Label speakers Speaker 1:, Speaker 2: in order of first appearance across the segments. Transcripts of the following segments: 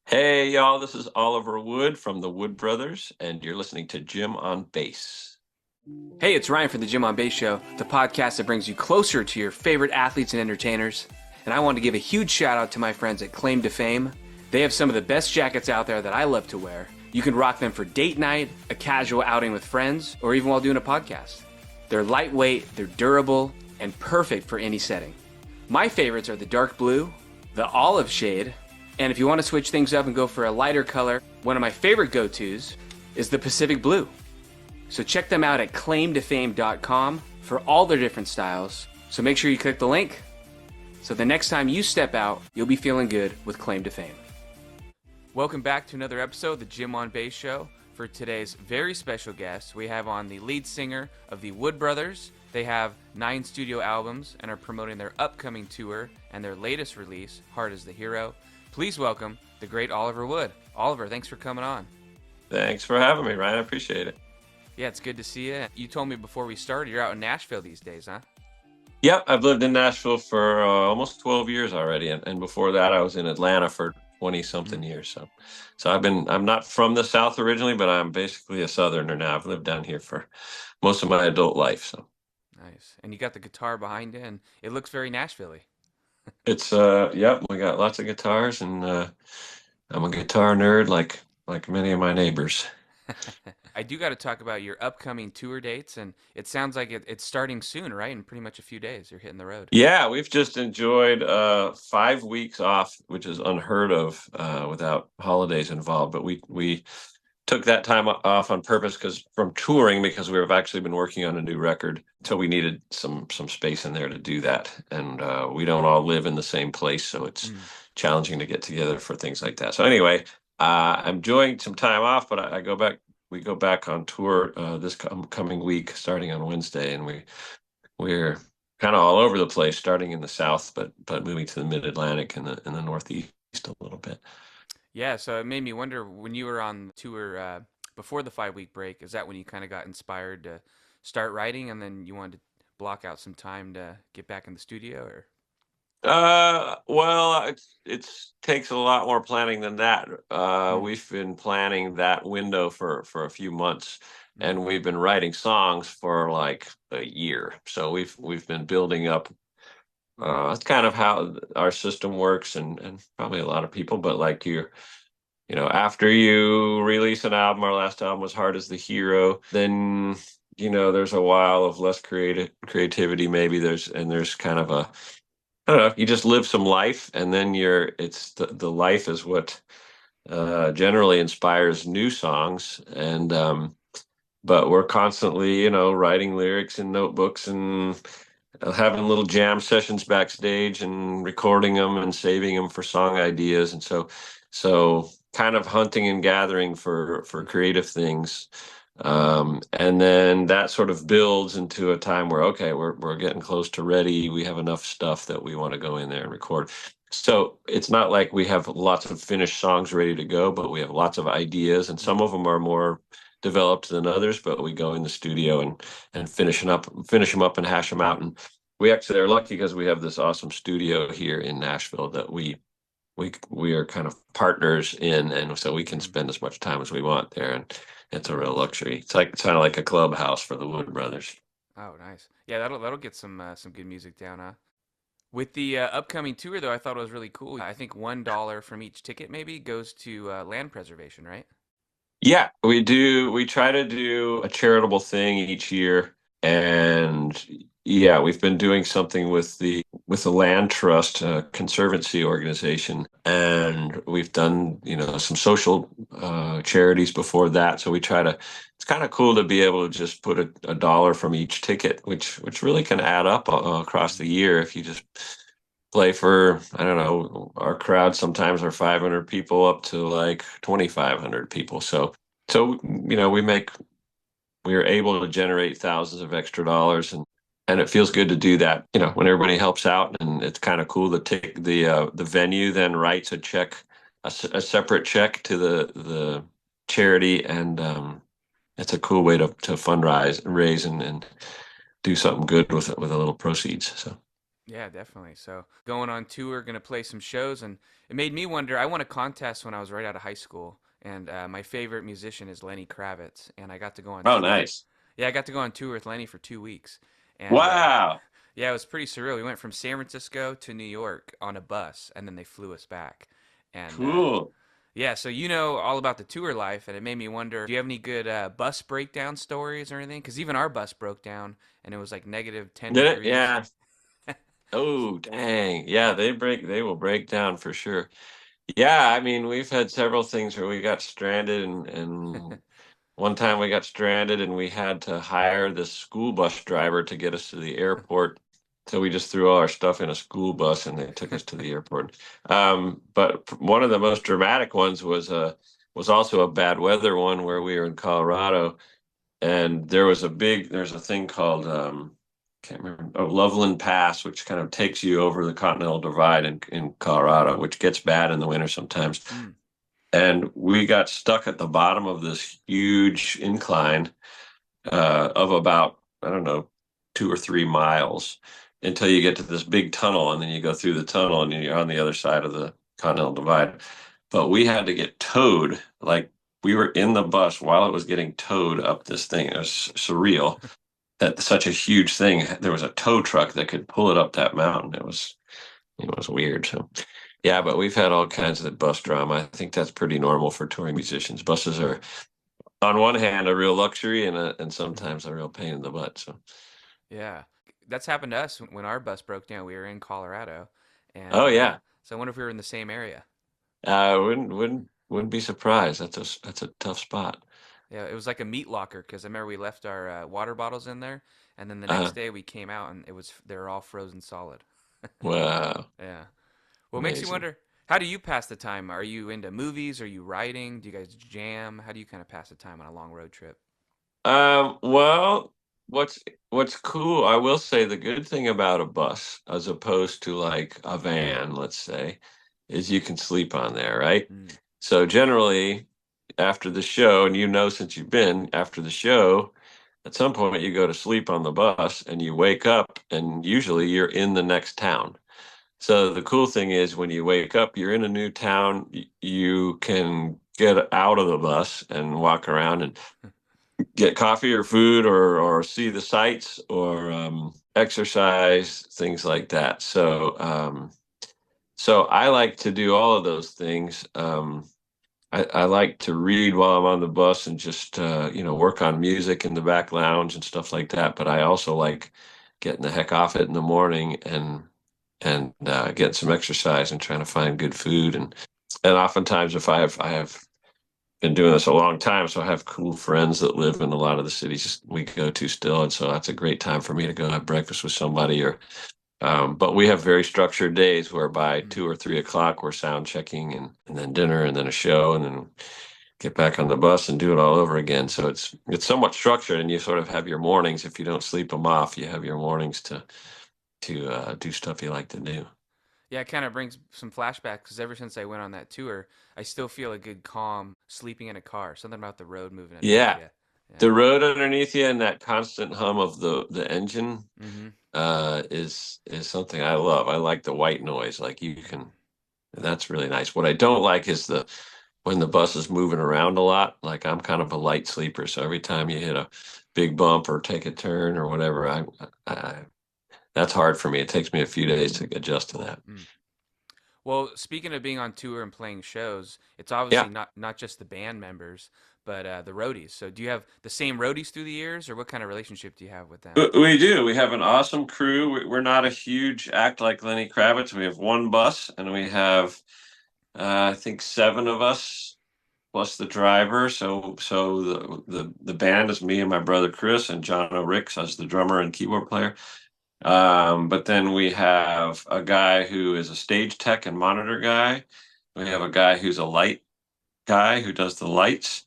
Speaker 1: Hey, y'all, this is Oliver Wood from the Wood Brothers, and you're listening to Jim on Bass.
Speaker 2: Hey, it's Ryan from the Jim on Bass Show, the podcast that brings you closer to your favorite athletes and entertainers. And I want to give a huge shout out to my friends at Claim to Fame. They have some of the best jackets out there that I love to wear. You can rock them for date night, a casual outing with friends, or even while doing a podcast. They're lightweight, they're durable, and perfect for any setting. My favorites are the dark blue, the olive shade, and if you want to switch things up and go for a lighter color, one of my favorite go-tos is the Pacific blue. So check them out at claimtofame.com for all their different styles. So make sure you click the link so the next time you step out, you'll be feeling good with Claim to Fame. Welcome back to another episode of the Jim on Bass Show. For today's very special guest, we have on the lead singer of the Wood Brothers. They have 9 studio albums and are promoting their upcoming tour and their latest release, Heart is the Hero. Please welcome the great Oliver Wood. Oliver, thanks for coming on.
Speaker 1: Thanks for having me, Ryan. I appreciate it.
Speaker 2: Yeah, it's good to see you. You told me before we started you're out in Nashville these days, huh?
Speaker 1: Yep, I've lived in Nashville for almost 12 years already, and before that, I was in Atlanta for 20-something years. So I'm not from the South originally, but I'm basically a Southerner now. I've lived down here for most of my adult life. So
Speaker 2: Nice. And you got the guitar behind you, and it looks very Nashville-y.
Speaker 1: it's yep, we got lots of guitars, and I'm a guitar nerd, like many of my neighbors.
Speaker 2: I do got to talk about your upcoming tour dates, and it sounds like it's starting soon, right? In pretty much a few days, you're hitting the road.
Speaker 1: Yeah, we've just enjoyed 5 weeks off, which is unheard of without holidays involved. But we took that time off on purpose because from touring, because we've actually been working on a new record, so we needed some space in there to do that. And we don't all live in the same place, so it's challenging to get together for things like that. So anyway, I'm enjoying some time off, but I go back. We go back on tour this coming week, starting on Wednesday, and we're kind of all over the place, starting in the South, but moving to the Mid Atlantic and the Northeast a little bit.
Speaker 2: Yeah, so it made me wonder when you were on tour before the 5 week break, is that when you kind of got inspired to start writing and then you wanted to block out some time to get back in the studio or?
Speaker 1: Well, it's takes a lot more planning than that.
Speaker 2: Mm,
Speaker 1: We've been planning that window for a few months,
Speaker 2: mm,
Speaker 1: and we've been writing songs for like a year. So we've been building up. That's kind of how our system works, and probably a lot of people. But like after you release an album, our last album was Hard as the Hero, then there's a while of less creativity maybe. There's kind of a, I don't know, you just live some life, and then it's the life is what generally inspires new songs. And but we're constantly writing lyrics in notebooks and having little jam sessions backstage and recording them and saving them for song ideas. And so kind of hunting and gathering for creative things. And then that sort of builds into a time where, okay, we're getting close to ready. We have enough stuff that we want to go in there and record. So it's not like we have lots of finished songs ready to go, but we have lots of ideas, and some
Speaker 2: mm.
Speaker 1: of them are more developed than others. But we go in the studio and finish them up and hash them out. And we actually are lucky because we have this awesome studio here in Nashville that we are kind of partners in, and so we can
Speaker 2: Mm.
Speaker 1: spend as much time as we want there, and it's a real luxury. It's kind of like a clubhouse for the Wood Brothers.
Speaker 2: Oh, nice. Yeah, that'll get some good music down, huh? With the upcoming tour, though, I thought it was really cool. I think $1 from each ticket maybe goes to land preservation, right?
Speaker 1: Yeah, we do. We try to do a charitable thing each year, and yeah, we've been doing something with the Land Trust Conservancy organization, and we've done some social charities before that. So we try to. It's kind of cool to be able to just put a dollar from each ticket, which really can add up across the year if you just play for, I don't know, our crowd sometimes are 500 people up to like 2,500 people. So we are able to generate thousands of extra dollars, and it feels good to do that, when everybody helps out. And it's kind of cool to take the venue then writes a check, a separate check to the charity. And it's a cool way to raise and do something good with a little proceeds. So
Speaker 2: Yeah, definitely. So going on tour, gonna play some shows, and it made me wonder. I won a contest when I was right out of high school, and my favorite musician is Lenny Kravitz, and I got to go on
Speaker 1: Oh,
Speaker 2: tour.
Speaker 1: nice.
Speaker 2: Yeah, I got to go on tour with Lenny for 2 weeks, and
Speaker 1: Wow.
Speaker 2: yeah, it was pretty surreal. We went from San Francisco to New York on a bus, and then they flew us back. And
Speaker 1: Cool.
Speaker 2: yeah, so you know all about the tour life, and it made me wonder, do you have any good bus breakdown stories or anything? Because even our bus broke down, and it was like negative 10
Speaker 1: Did it?
Speaker 2: degrees.
Speaker 1: Yeah. Oh, dang. Yeah, they will break down for sure. Yeah, I mean, we've had several things where we got stranded and one time we got stranded and we had to hire this school bus driver to get us to the airport. So we just threw all our stuff in a school bus and they took us to the airport. But one of the most dramatic ones was also a bad weather one where we were in Colorado and there's a thing called can't remember, Loveland Pass, which kind of takes you over the Continental Divide in Colorado, which gets bad in the winter sometimes.
Speaker 2: Mm.
Speaker 1: And we got stuck at the bottom of this huge incline of about, I don't know, 2 or 3 miles until you get to this big tunnel. And then you go through the tunnel and you're on the other side of the Continental Divide. But we had to get towed. Like we were in the bus while it was getting towed up this thing. It was surreal that such a huge thing, there was a tow truck that could pull it up that mountain. It was weird. So yeah, but we've had all kinds of bus drama. I think that's pretty normal for touring musicians. Buses are, on one hand, a real luxury and sometimes a real pain in the butt. So,
Speaker 2: Yeah, that's happened to us when our bus broke down. We were in Colorado,
Speaker 1: oh
Speaker 2: and
Speaker 1: yeah,
Speaker 2: so I wonder if we were in the same area.
Speaker 1: I wouldn't be surprised. That's a tough spot.
Speaker 2: Yeah, it was like a meat locker because I remember we left our water bottles in there, and then the next
Speaker 1: Uh,
Speaker 2: day we came out and they were all frozen solid.
Speaker 1: wow,
Speaker 2: Yeah. Well, it makes you
Speaker 1: amazing.
Speaker 2: wonder, how do you pass the time? Are you into movies? Are you writing? Do you guys jam? How do you kind of pass the time on a long road trip?
Speaker 1: Well, what's what's cool, I will say the good thing about a bus, as opposed to like a van, let's say, is you can sleep on there, right?
Speaker 2: Mm.
Speaker 1: So generally, after the show, and since you've been after the show, at some point you go to sleep on the bus and you wake up, and usually you're in the next town. So the cool thing is when you wake up, you're in a new town, you can get out of the bus and walk around and get coffee or food or see the sights or exercise, things like that. So I like to do all of those things. I like to read while I'm on the bus and just work on music in the back lounge and stuff like that. But I also like getting the heck off it in the morning and getting some exercise and trying to find good food and oftentimes if I have been doing this a long time, so I have cool friends that live in a lot of the cities we go to still, and so that's a great time for me to go have breakfast with somebody. But we have very structured days where by
Speaker 2: Mm.
Speaker 1: 2 or 3 o'clock we're sound checking and then dinner and then a show and then get back on the bus and do it all over again. So it's somewhat structured, and you sort of have your mornings. If you don't sleep them off, you have your mornings to do stuff you like to do.
Speaker 2: Yeah, it kind of brings some flashbacks because ever since I went on that tour, I still feel a good calm sleeping in a car. Something about the road moving underneath
Speaker 1: Yeah,
Speaker 2: you. Yeah.
Speaker 1: the road underneath you and that constant hum of the engine
Speaker 2: Mm-hmm.
Speaker 1: is something I love. I like the white noise. Like you can, that's really nice. What I don't like is the when the bus is moving around a lot. Like I'm kind of a light sleeper, so every time you hit a big bump or take a turn or whatever, I that's hard for me. It takes me a few days to adjust to that.
Speaker 2: Mm. Well, speaking of being on tour and playing shows, it's
Speaker 1: Yeah,
Speaker 2: obviously not just the band members, but the roadies. So, do you have the same roadies through the years, or what kind of relationship do you have with them?
Speaker 1: we do. We have an awesome crew. We're not a huge act like Lenny Kravitz. We have one bus, and we have I think seven of us plus the driver. So the band is me and my brother Chris and John O'Ricks as the drummer and keyboard player. But then we have a guy who is a stage tech and monitor guy. We have a guy who's a light guy who does the lights.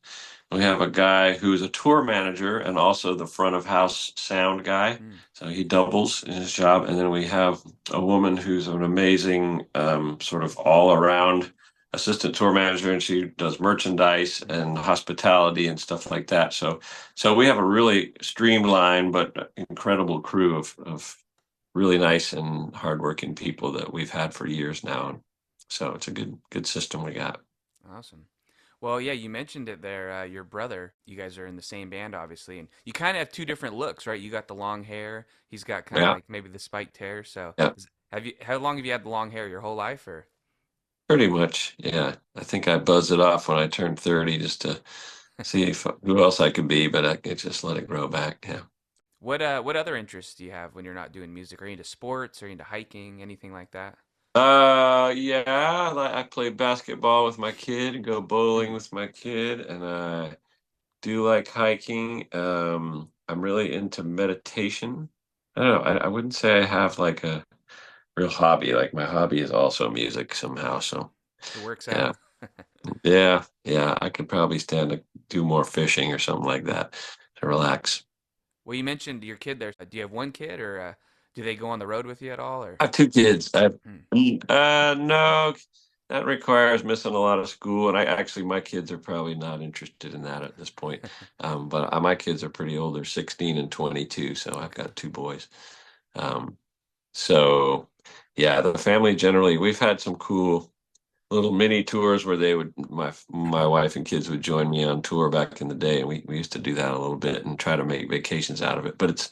Speaker 1: We have a guy who's a tour manager and also the front of house sound guy.
Speaker 2: Mm.
Speaker 1: So he doubles in his job. And then we have a woman who's an amazing sort of all around assistant tour manager, and she does merchandise
Speaker 2: Mm.
Speaker 1: and hospitality and stuff like that. So we have a really streamlined but incredible crew of really nice and hardworking people that we've had for years now. So it's a good system we got.
Speaker 2: Awesome. Well, yeah, you mentioned it there. Your brother, you guys are in the same band, obviously, and you kind of have two different looks, right? You got the long hair. He's got kind of
Speaker 1: Yeah,
Speaker 2: like maybe the spiked hair. So,
Speaker 1: yeah,
Speaker 2: have you? How long have you had the long hair? Your whole life, or?
Speaker 1: pretty much. Yeah, I think I buzzed it off when I turned 30 just to see who else I could be, but I could just let it grow back. Yeah.
Speaker 2: What other interests do you have when you're not doing music? Are you into sports? Are you into hiking? Anything like that?
Speaker 1: Yeah, I play basketball with my kid and go bowling
Speaker 2: Hmm.
Speaker 1: with my kid, and I do like hiking. I'm really into meditation. I don't know. I wouldn't say I have like a real hobby. Like my hobby is also music somehow. So
Speaker 2: It works
Speaker 1: yeah,
Speaker 2: out.
Speaker 1: yeah. I could probably stand to do more fishing or something like that to relax.
Speaker 2: Well, you mentioned your kid there. Do you have one kid, or do they go on the road with you at all? Or
Speaker 1: I have two kids.
Speaker 2: hmm.
Speaker 1: No, that requires missing a lot of school, and I actually my kids are probably not interested in that at this point. But my kids are pretty old; they're 16 and 22, so I've
Speaker 2: Okay.
Speaker 1: got two boys. Um, so yeah, the family generally we've had some cool little mini tours where they would my wife and kids would join me on tour back in the day, and we used to do that a little bit and try to make vacations out of it. But it's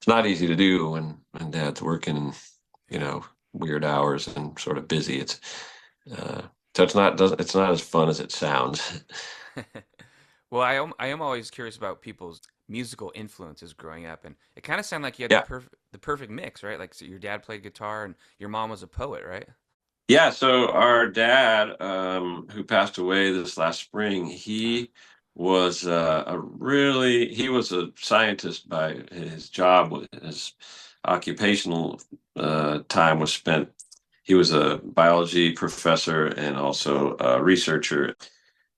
Speaker 1: not easy to do when dad's working, you
Speaker 2: Yeah.
Speaker 1: know, weird hours and sort of busy. Uh, so it's not as fun as it sounds.
Speaker 2: Well, I am always curious about people's musical influences growing up, and it kind of sounded like you had
Speaker 1: Yeah.
Speaker 2: the perfect mix, right? Like, so your dad played guitar and your mom was a poet, right?
Speaker 1: Yeah, so our dad, who passed away this last spring,
Speaker 2: Ah.
Speaker 1: he was a scientist by his job. His occupational time was spent. He was a biology professor and also a researcher,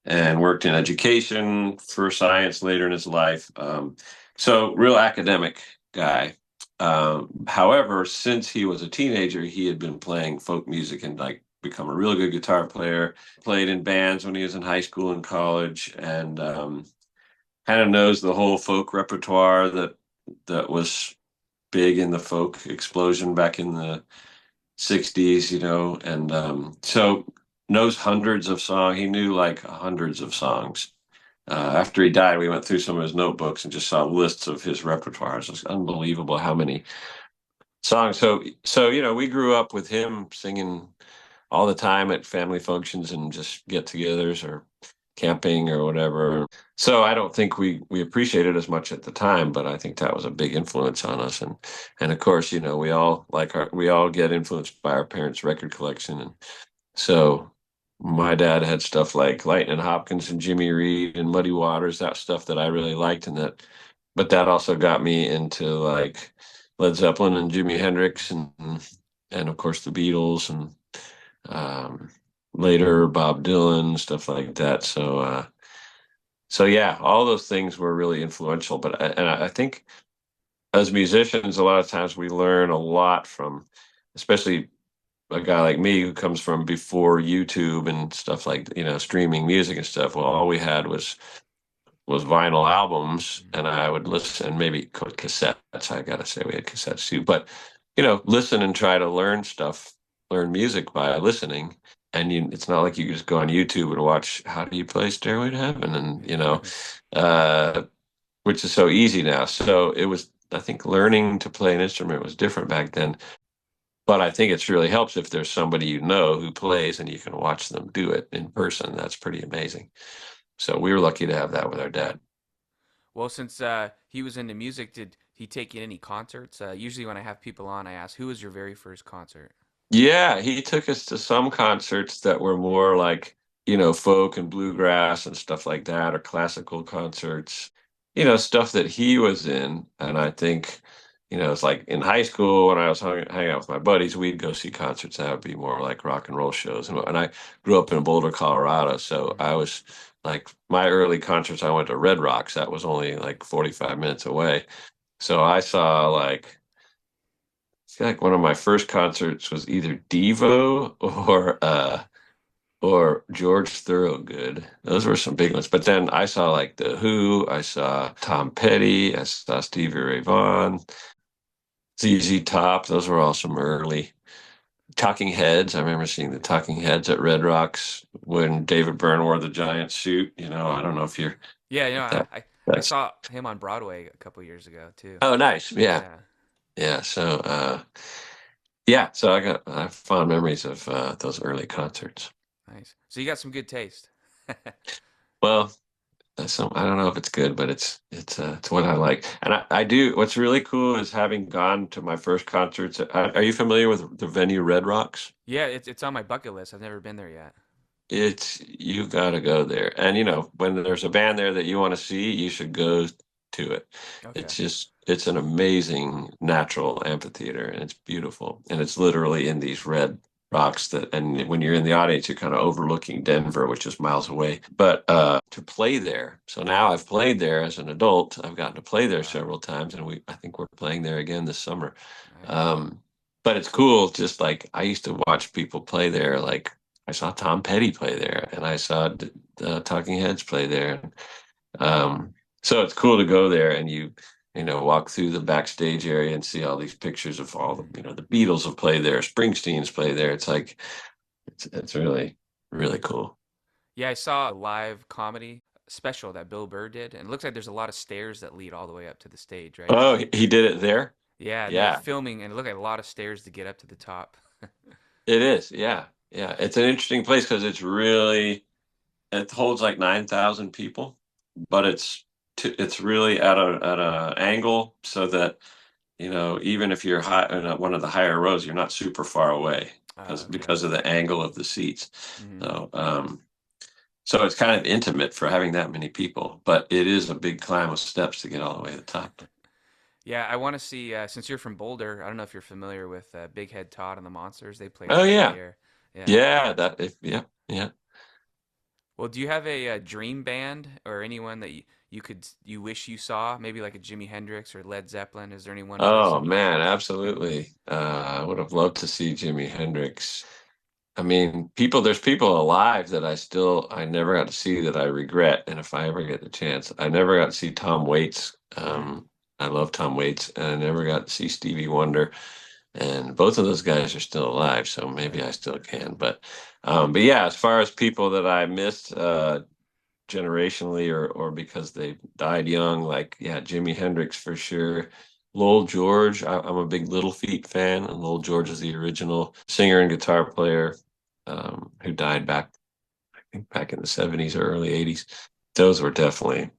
Speaker 1: and worked in education for science later in his life. So real academic guy. However, since he was a teenager, he had been playing folk music and like become a really good guitar player. Played in bands when he was in high school and college, and kind of knows the whole folk repertoire that was big in the folk explosion back in the 60s, and so knows hundreds of songs. He knew like hundreds of songs. After he died, we went through some of his notebooks and just saw lists of his repertoire. It's just unbelievable how many songs. So we grew up with him singing all the time at family functions and just get-togethers or camping or whatever. So I don't think we appreciated as much at the time, but I think that was a big influence on us. And of course, we all get influenced by our parents' record collection, and so my dad had stuff like Lightning Hopkins and Jimmy Reed and Muddy Waters, that stuff that I really liked, but that also got me into like Led Zeppelin and Jimi Hendrix and of course the Beatles and um, later Bob Dylan, stuff like that. So yeah, all those things were really influential. I think as musicians, a lot of times we learn a lot from, especially a guy like me who comes from before YouTube and stuff like streaming music and stuff. Well, all we had was vinyl albums, and I would listen, and maybe cassettes. I gotta say we had cassettes too, but listen and try to learn stuff, learn music by listening. And it's not like you just go on YouTube and watch how do you play Stairway to Heaven, and uh, which is so easy now. So it was, I think, learning to play an instrument was different back then. But I think it really helps if there's somebody who plays and you can watch them do it in person. That's pretty amazing. So we were lucky to have that with our dad.
Speaker 2: Well, since he was into music, did he take you to any concerts? Usually, when I have people on, I ask, "Who was your very first concert?"
Speaker 1: Yeah, he took us to some concerts that were more like, folk and bluegrass and stuff like that, or classical concerts, stuff that he was in. And I think, it's like in high school when I was hanging out with my buddies, we'd go see concerts that would be more like rock and roll shows. And I grew up in Boulder, Colorado. So I was like, my early concerts, I went to Red Rocks. That was only like 45 minutes away. So I saw like, feel like one of my first concerts was either Devo or George Thorogood. Those were some big ones. But then I saw like The Who, I saw Tom Petty, I saw Stevie Ray Vaughan. ZZ Top. Those were all some early Talking Heads. I remember seeing the Talking Heads at Red Rocks when David Byrne wore the giant suit. I don't know if you're
Speaker 2: Yeah,
Speaker 1: if that
Speaker 2: I
Speaker 1: that's.
Speaker 2: saw him on Broadway a couple years ago too.
Speaker 1: Oh, nice. Yeah,
Speaker 2: Yeah,
Speaker 1: yeah. So, yeah. So I have fond memories of those early concerts.
Speaker 2: nice. So you got some good taste.
Speaker 1: Well, I don't know if it's good, but it's what I like, and I do. What's really cool is having gone to my first concerts. Are you familiar with the venue Red Rocks?
Speaker 2: Yeah, it's on my bucket list. I've never been there yet.
Speaker 1: It's you got to go there, and when there's a band there that you want to see, you should go to it.
Speaker 2: Okay.
Speaker 1: It's an amazing natural amphitheater, and it's beautiful, and it's literally in these red rocks and when you're in the audience, you're kind of overlooking Denver, which is miles away. But to play there, so now I've played there as an adult. I've gotten to play there
Speaker 2: Wow.
Speaker 1: several times, and I think we're playing there again this summer.
Speaker 2: Nice.
Speaker 1: Um, but it's cool. Just like I used to watch people play there, like I saw Tom Petty play there, and I saw Talking Heads play there. Um, so it's cool to go there and walk through the backstage area and see all these pictures of all the Beatles have played there, Springsteen's played there. It's like it's really really cool.
Speaker 2: Yeah, I saw a live comedy special that Bill Burr did, and it looks like there's a lot of stairs that lead all the way up to the stage, right?
Speaker 1: Oh, he did it there.
Speaker 2: Yeah, and they were
Speaker 1: Yeah,
Speaker 2: filming, and it looked like a lot of stairs to get up to the top.
Speaker 1: it is. Yeah, yeah. It's an interesting place because it holds like 9,000 people, but it's really at a angle so that even if you're high in one of the higher rows, you're not super far away
Speaker 2: Okay.
Speaker 1: because of the angle of the seats.
Speaker 2: Hmm.
Speaker 1: So, so it's kind of intimate for having that many people, but it is a big climb of steps to get all the way to the top.
Speaker 2: Yeah, I want to see. Since you're from Boulder, I don't know if you're familiar with Big Head Todd and the Monsters. They played
Speaker 1: Oh
Speaker 2: there one
Speaker 1: yeah,
Speaker 2: year. Yeah.
Speaker 1: yeah, yeah, yeah.
Speaker 2: Well, do you have a dream band or anyone that you wish you saw? Maybe like a Jimi Hendrix or Led Zeppelin. Is there any one
Speaker 1: Oh
Speaker 2: person?
Speaker 1: man, absolutely. I would have loved to see Jimi Hendrix. I mean, there's people alive that I never got to see that I regret. And if I ever get the chance, I never got to see Tom Waits.
Speaker 2: Mm,
Speaker 1: I love Tom Waits, and I never got to see Stevie Wonder. And both of those guys are still alive, so maybe
Speaker 2: yeah.
Speaker 1: I still can. But yeah, as far as people that I missed, generationally or because they died young, like yeah, Jimi Hendrix for sure. Lowell George, I'm a big Little Feat fan, and Lowell George is the original singer and guitar player who died I think back in the 70s or early 80s. Those were definitely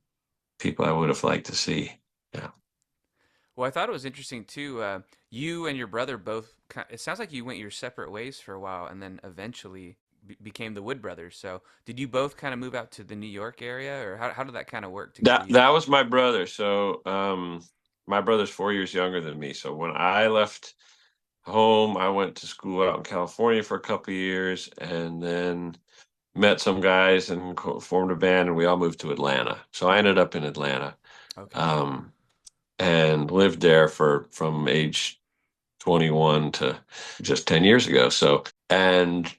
Speaker 1: people I would have liked to see. Yeah.
Speaker 2: Well, I thought it was interesting too. You and your brother both. It sounds like you went your separate ways for a while, and then eventually became the Wood Brothers. So, did you both kind of move out to the New York area, or how did that kind of work together?
Speaker 1: That was my brother. So my brother's 4 years younger than me. So when I left home, I went to school out in California for a couple of years, and then met some guys and formed a band, and we all moved to Atlanta. So I ended up in Atlanta,
Speaker 2: Okay.
Speaker 1: um, and lived there from age 21 to just 10 years ago. So, and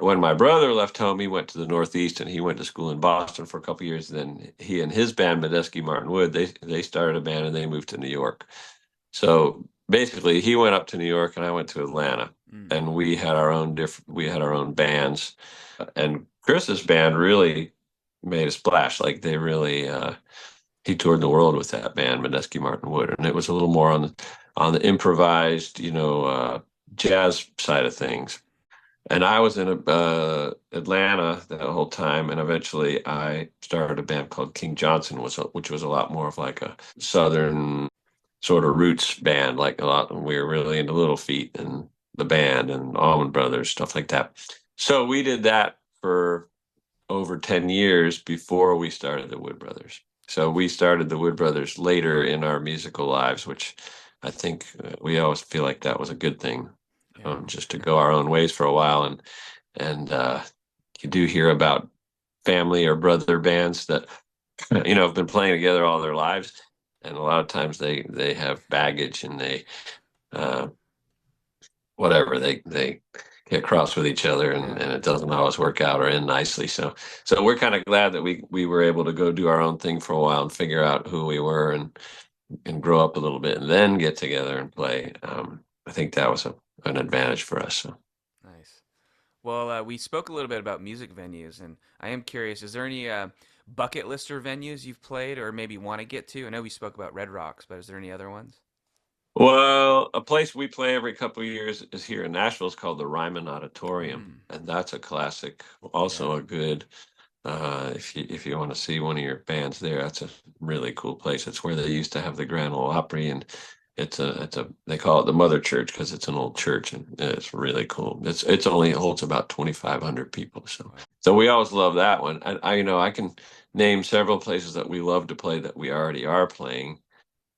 Speaker 1: when my brother left home, he went to the Northeast and he went to school in Boston for a couple of years. Then he and his band, Medeski Martin Wood, they started a band and they moved to New York. So basically, he went up to New York and I went to Atlanta,
Speaker 2: Mm.
Speaker 1: and we had our own bands, and Chris's band really made a splash. Like they really, he toured the world with that band, Medeski Martin Wood, and it was a little more on the improvised, jazz side of things. And I was in Atlanta that whole time, and eventually I started a band called King Johnson, which was a lot more of like a southern sort of roots band. Like a lot, we were really into Little Feat and the band and Allman Brothers, stuff like that. So we did that for over 10 years before we started the Wood Brothers. So we started the Wood Brothers later in our musical lives, which I think we always feel like that was a good thing,
Speaker 2: Yeah.
Speaker 1: just to go our own ways for a while. And you do hear about family or brother bands that have been playing together all their lives, and a lot of times they have baggage and they uh, whatever they get cross with each other, and,
Speaker 2: Yeah.
Speaker 1: and it doesn't always work out or end nicely. So we're kind of glad that we were able to go do our own thing for a while and figure out who we were, and grow up a little bit and then get together and play. I think that was an advantage for us. So.
Speaker 2: Nice. Well, we spoke a little bit about music venues, and I am curious, is there any bucket lister venues you've played or maybe want to get to? I know we spoke about Red Rocks, but is there any other ones?
Speaker 1: Well, a place we play every couple of years is here in Nashville. It's called the Ryman Auditorium,
Speaker 2: Mm,
Speaker 1: and that's a classic. Also,
Speaker 2: yeah.
Speaker 1: a good if you want to see one of your bands there, that's a really cool place. It's where they used to have the Grand Ole Opry, and it's a they call it the Mother Church because it's an old church, and it's really cool. It's only holds about 2,500 people,
Speaker 2: Wow.
Speaker 1: so we always love that one. I can name several places that we love to play that we already are playing,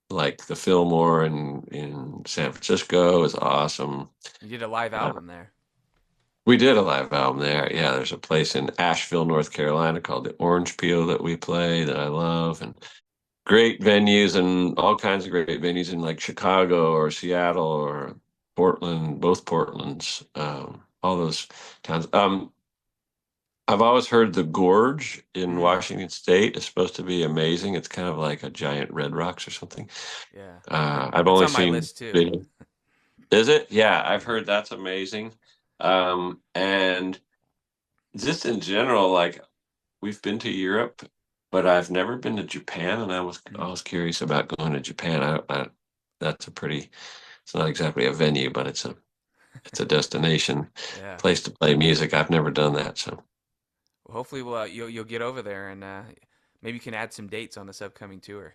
Speaker 1: like the Fillmore in San Francisco is awesome.
Speaker 2: You did a live
Speaker 1: Uh,
Speaker 2: album there.
Speaker 1: we did a live album there. Yeah, there's a place in Asheville, North Carolina called the Orange Peel that we play that I love, and great venues and all kinds of great venues in like Chicago or Seattle or Portland, both Portlands, all those towns. I've always heard the Gorge in
Speaker 2: Mm,
Speaker 1: Washington State is supposed to be amazing. It's kind of like a giant Red Rocks or something.
Speaker 2: yeah.
Speaker 1: I've
Speaker 2: That's
Speaker 1: only
Speaker 2: on my
Speaker 1: seen
Speaker 2: list too.
Speaker 1: video. Is it? Yeah, I've
Speaker 2: Yeah.
Speaker 1: heard that's amazing. And just in general, like we've been to Europe, but I've never been to Japan, and I
Speaker 2: Mm,
Speaker 1: was curious about going to Japan. That's a pretty. It's not exactly a venue, but it's a destination
Speaker 2: yeah.
Speaker 1: place to play music. I've never done that, so
Speaker 2: Well, hopefully, you'll get over there and maybe you can add some dates on this upcoming tour.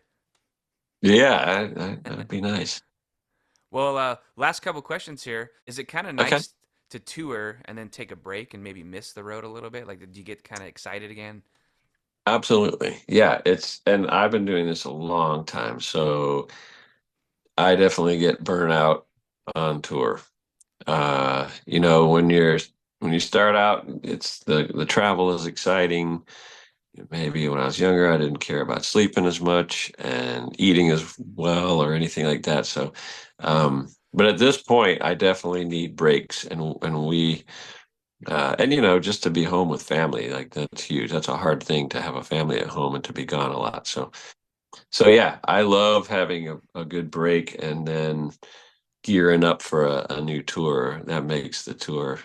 Speaker 1: yeah, that'd be nice.
Speaker 2: Well, last couple questions here. Is it kind of
Speaker 1: Okay,
Speaker 2: nice to tour and then take a break and maybe miss the road a little bit? Like, do you get kind of excited again?
Speaker 1: absolutely, yeah. And I've been doing this a long time, so I definitely get burnt out on tour. When you start out, it's the travel is exciting. Maybe when I was younger, I didn't care about sleeping as much and eating as well or anything like that. So, but at this point, I definitely need breaks, and just to be home with family, like that's huge. That's a hard thing to have a family at home and to be gone a lot. So yeah, I love having a good break and then gearing up for a new tour. That makes the tour,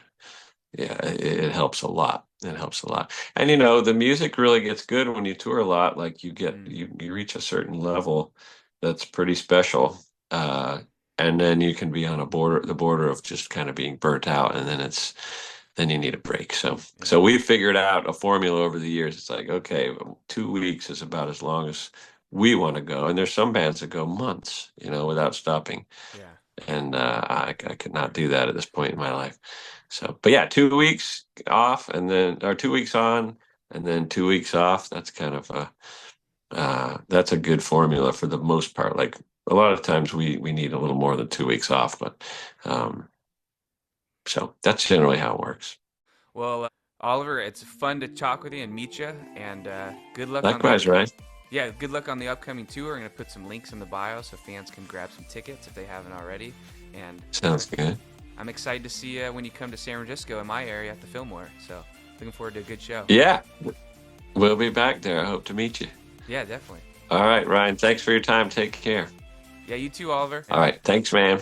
Speaker 1: yeah, it helps a lot. It helps a lot. And the music really gets good when you tour a lot. Like
Speaker 2: Mm,
Speaker 1: you reach a certain level that's pretty special. Uh, and then you can be on the border of just kind of being burnt out, and then you need a break. So
Speaker 2: yeah,
Speaker 1: we figured out a formula over the years. It's like, okay, 2 weeks is about as long as we want to go. And there's some bands that go months, without stopping,
Speaker 2: yeah.
Speaker 1: and I could not do that at this point in my life. So, but yeah, 2 weeks off, and then or 2 weeks on, and then 2 weeks off. That's kind of that's a good formula for the most part. Like a lot of times we need a little more than 2 weeks off, but um, so that's generally how it works.
Speaker 2: Well, Oliver, it's fun to talk with you and meet you, and good luck on the
Speaker 1: Likewise,
Speaker 2: upcoming.
Speaker 1: right?
Speaker 2: Yeah, good luck on the upcoming tour. I'm gonna put some links in the bio so fans can grab some tickets if they haven't already. And
Speaker 1: Sounds good.
Speaker 2: I'm excited to see you when you come to San Francisco in my area at the Fillmore. So looking forward to a good show.
Speaker 1: Yeah, we'll be back there. I hope to meet you.
Speaker 2: Yeah, definitely.
Speaker 1: All right, Ryan. Thanks for your time. Take care.
Speaker 2: Yeah, you too, Oliver.
Speaker 1: All right. Thanks, man.